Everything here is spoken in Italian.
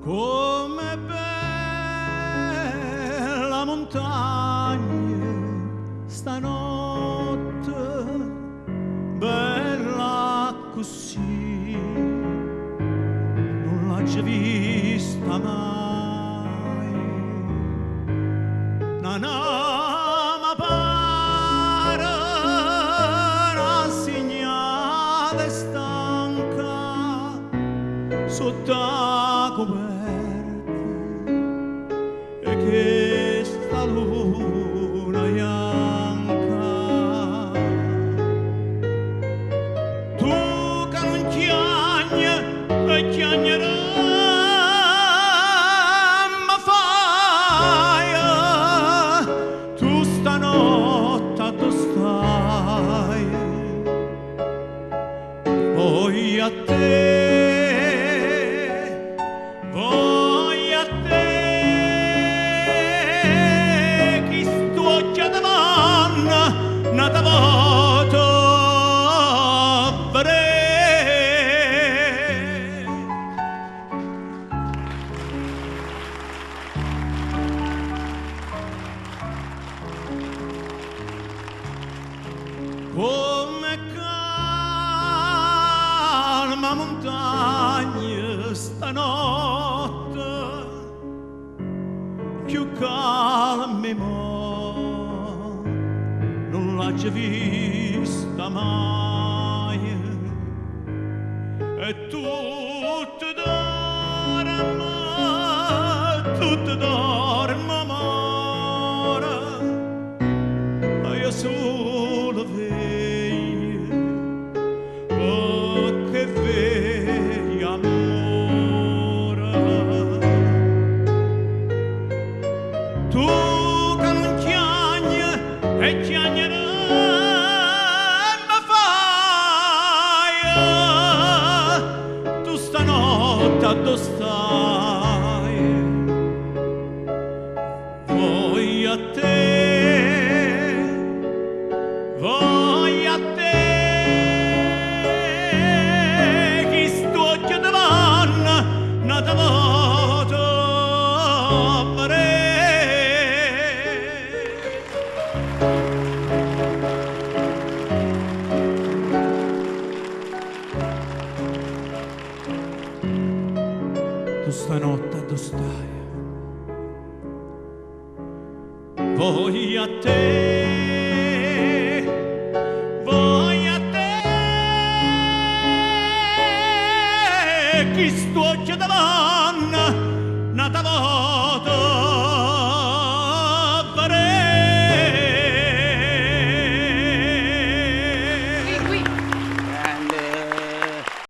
come bella montagna stanotte, bella così, non l'ho già vista mai. Na na, ma pare una segnale stanca sotto la coperta e che sta luna bianca. Tu che non chiagni e chiagnerai, ma fai tu stanotte dove stai? Poi a te. Nata voto vedere come calma montagna stanotte, più calma mo non l'ho già vista mai, e tutto dorme amore, ma io solo veglio perché veglio amore. Tu che non chiagni e chiagnerai, ma fai tu stanotte dove stai? Voglio a te, chi sto già davanti, nata voto tu stanotte dove stai? Voglio a te, chi sto già davanti,